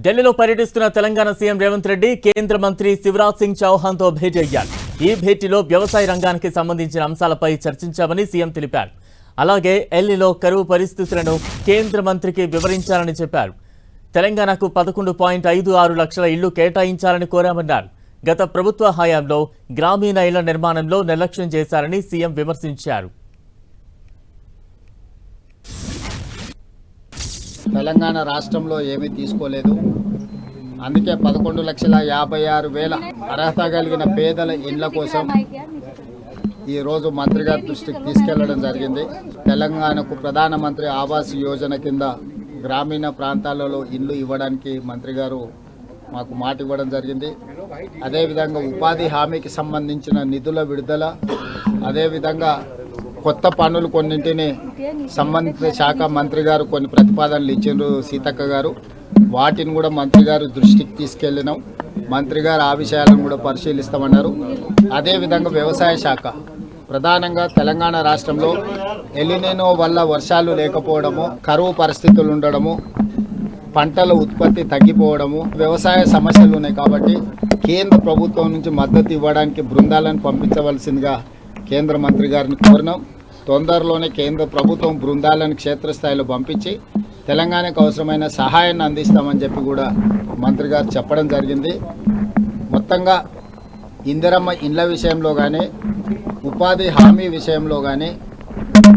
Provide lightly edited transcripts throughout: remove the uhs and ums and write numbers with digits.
ఢిల్లీలో పర్యటిస్తున్న తెలంగాణ సీఎం రేవంత్ రెడ్డి కేంద్ర మంత్రి శివరాజ్ సింగ్ చౌహాన్ తో భేటీ అయ్యారు. ఈ భేటీలో వ్యవసాయ రంగానికి సంబంధించిన అంశాలపై చర్చించామని సీఎం తెలిపారు. అలాగే ఢిల్లీలో కరువు పరిస్థితులను కేంద్ర మంత్రికి వివరించాలని చెప్పారు. తెలంగాణకు 11.56 లక్షల ఇళ్లు కేటాయించాలని కోరామన్నారు. గత ప్రభుత్వ హయాంలో గ్రామీణ ఇళ్ల నిర్మాణంలో నిర్లక్ష్యం చేశారని సీఎం విమర్శించారు. తెలంగాణ రాష్ట్రంలో ఏమీ తీసుకోలేదు. అందుకే 11,56,000 అర్హత కలిగిన పేదల ఇండ్ల కోసం ఈరోజు మంత్రి గారి దృష్టికి తీసుకెళ్లడం జరిగింది. తెలంగాణకు ప్రధానమంత్రి ఆవాస్ యోజన కింద గ్రామీణ ప్రాంతాలలో ఇల్లు ఇవ్వడానికి మంత్రి గారు మాకు మాట ఇవ్వడం జరిగింది. అదేవిధంగా ఉపాధి హామీకి సంబంధించిన నిధుల విడుదల, అదేవిధంగా కొత్త పనులు కొన్నింటిని సంబంధిత శాఖ మంత్రి గారు కొన్ని ప్రతిపాదనలు ఇచ్చిండ్రు సీతక్క గారు. వాటిని కూడా మంత్రి గారు దృష్టికి తీసుకెళ్ళినాం. మంత్రి గారు ఆ విషయాలను కూడా పరిశీలిస్తామన్నారు. అదేవిధంగా వ్యవసాయ శాఖ ప్రధానంగా తెలంగాణ రాష్ట్రంలో ఎలినినో వల్ల వర్షాలు లేకపోవడము, కరువు పరిస్థితులు ఉండడము, పంటల ఉత్పత్తి తగ్గిపోవడము, వ్యవసాయ సమస్యలు ఉన్నాయి. కాబట్టి కేంద్ర ప్రభుత్వం నుంచి మద్దతు ఇవ్వడానికి బృందాలను పంపించవలసిందిగా కేంద్ర మంత్రి గారిని కోరినాం. తొందరలోనే కేంద్ర ప్రభుత్వం బృందాలను క్షేత్రస్థాయిలో పంపించి తెలంగాణకు అవసరమైన సహాయాన్ని అందిస్తామని చెప్పి కూడా మంత్రి గారు చెప్పడం జరిగింది. మొత్తంగా ఇందిరమ్మ ఇండ్ల విషయంలో కానీ, ఉపాధి హామీ విషయంలో కానీ,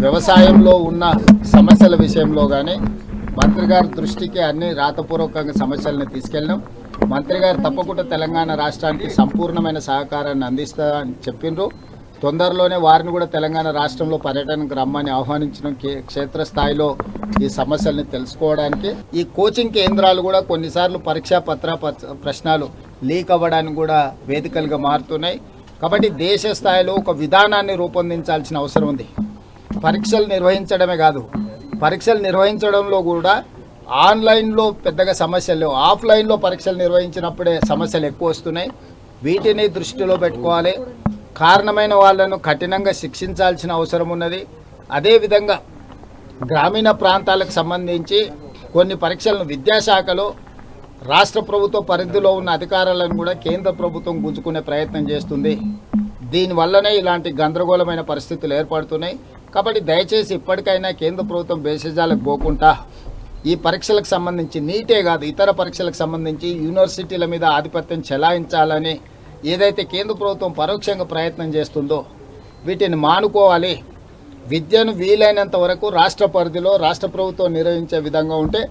వ్యవసాయంలో ఉన్న సమస్యల విషయంలో కానీ మంత్రి గారి దృష్టికి అన్ని రాతపూర్వకంగా సమస్యలను తీసుకెళ్ళినాం. మంత్రి గారు తప్పకుండా తెలంగాణ రాష్ట్రానికి సంపూర్ణమైన సహకారాన్ని అందిస్తా అని చెప్పిండ్రు. తొందరలోనే వారిని కూడా తెలంగాణ రాష్ట్రంలో పర్యటనకు రమ్మని ఆహ్వానించిన క్షేత్రస్థాయిలో ఈ సమస్యల్ని తెలుసుకోవడానికి. ఈ కోచింగ్ కేంద్రాలు కూడా కొన్నిసార్లు పరీక్షా ప్రశ్నలు లీక్ అవ్వడానికి కూడా వేదికలుగా మారుతున్నాయి. కాబట్టి దేశ స్థాయిలో ఒక విధానాన్ని రూపొందించాల్సిన అవసరం ఉంది. పరీక్షలు నిర్వహించడమే కాదు, పరీక్షలు నిర్వహించడంలో కూడా ఆన్లైన్లో పెద్దగా సమస్యలు లేవు. ఆఫ్లైన్లో పరీక్షలు నిర్వహించినప్పుడే సమస్యలు ఎక్కువ వస్తున్నాయి. వీటిని దృష్టిలో పెట్టుకోవాలి. కారణమైన వాళ్ళను కఠినంగా శిక్షించాల్సిన అవసరం ఉన్నది. అదేవిధంగా గ్రామీణ ప్రాంతాలకు సంబంధించి కొన్ని పరీక్షలను విద్యాశాఖలో రాష్ట్ర ప్రభుత్వ పరిధిలో ఉన్న అధికారులను కూడా కేంద్ర ప్రభుత్వం గుంజుకునే ప్రయత్నం చేస్తుంది. దీనివల్లనే ఇలాంటి గందరగోళమైన పరిస్థితులు ఏర్పడుతున్నాయి. కాబట్టి దయచేసి ఇప్పటికైనా కేంద్ర ప్రభుత్వం భేషజాలకు పోకుండా ఈ పరీక్షలకు సంబంధించి నీటే కాదు ఇతర పరీక్షలకు సంబంధించి యూనివర్సిటీల మీద ఆధిపత్యం చెలాయించాలని ఏదైతే కేంద్ర ప్రభుత్వం పరోక్షంగా ప్రయత్నం చేస్తుందో వీటిని మానుకోవాలి. విద్యను వీలైనంత వరకు రాష్ట్ర పరిధిలో రాష్ట్ర ప్రభుత్వం నిర్వహించే విధంగా ఉంటే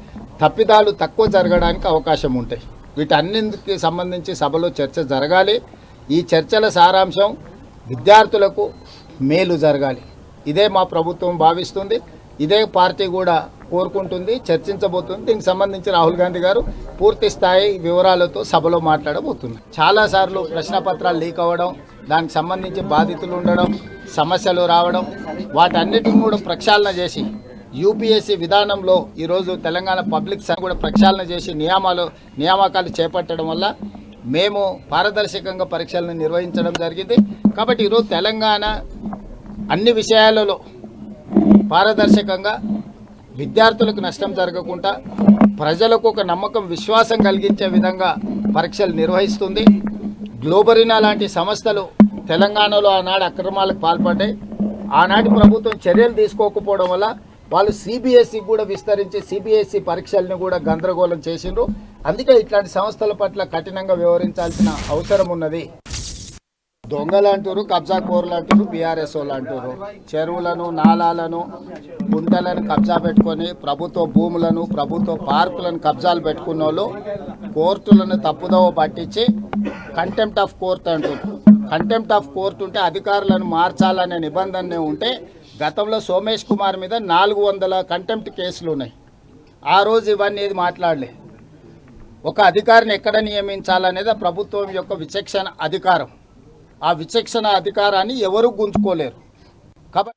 తప్పిదాలు తక్కువ జరగడానికి అవకాశం ఉంటాయి. వీటన్నింటికి సంబంధించి సభలో చర్చ జరగాలి. ఈ చర్చల సారాంశం విద్యార్థులకు మేలు జరగాలి. ఇదే మా ప్రభుత్వం భావిస్తుంది. ఇదే పార్టీ కూడా కోరుకుంటుంది, చర్చించబోతుంది. దీనికి సంబంధించి రాహుల్ గాంధీ గారు పూర్తి స్థాయి వివరాలతో సభలో మాట్లాడబోతున్నారు. చాలాసార్లు ప్రశ్నపత్రాలు లీక్ అవ్వడం, దానికి సంబంధించి బాధితులు ఉండడం, సమస్యలు రావడం, వాటన్నిటిని కూడా ప్రక్షాళన చేసి యూపీఎస్సీ విధానంలో ఈరోజు తెలంగాణ పబ్లిక్ కూడా ప్రక్షాళన చేసి నియామకాలు చేపట్టడం వల్ల మేము పారదర్శకంగా పరీక్షలను నిర్వహించడం జరిగింది. కాబట్టి ఈరోజు తెలంగాణ అన్ని విషయాలలో పారదర్శకంగా విద్యార్థులకు నష్టం జరగకుండా ప్రజలకు ఒక నమ్మకం, విశ్వాసం కలిగించే విధంగా పరీక్షలు నిర్వహిస్తుంది. గ్లోబరీనా లాంటి సంస్థలు తెలంగాణలో ఆనాడు అక్రమాలకు పాల్పడ్డాయి. ఆనాటి ప్రభుత్వం చర్యలు తీసుకోకపోవడం వల్ల వాళ్ళు సిబిఎస్ఈ కూడా విస్తరించి సిబిఎస్ఈ పరీక్షలను కూడా గందరగోళం చేసిండ్రు. అందుకే ఇట్లాంటి సంస్థల పట్ల కఠినంగా వ్యవహరించాల్సిన అవసరం ఉన్నది. దొంగలు అంటారు, కబ్జా కోర్లు అంటారు, బీఆర్ఎస్ వాళ్ళు అంటారు. చెరువులను, నాలాలను, గుంటలను కబ్జా పెట్టుకొని ప్రభుత్వ భూములను, ప్రభుత్వ పార్కులను కబ్జాలు పెట్టుకున్న వాళ్ళు కోర్టులను తప్పుదోవ పట్టించి కంటెంప్ట్ ఆఫ్ కోర్ట్ అంటారు. కంటెంప్ట్ ఆఫ్ కోర్టు ఉంటే అధికారులను మార్చాలనే నిబంధన ఉంటే గతంలో సోమేష్ కుమార్ మీద 400 కంటెంప్ట్ కేసులు ఉన్నాయి. ఆ రోజు ఇవన్నీ ఏది మాట్లాడలే. ఒక అధికారిని ఎక్కడ నియమించాలనేది ప్రభుత్వం యొక్క విచక్షణ అధికారం. ఆ విచక్షణ అధికారాన్ని ఎవరు గుంజుకోలేరు.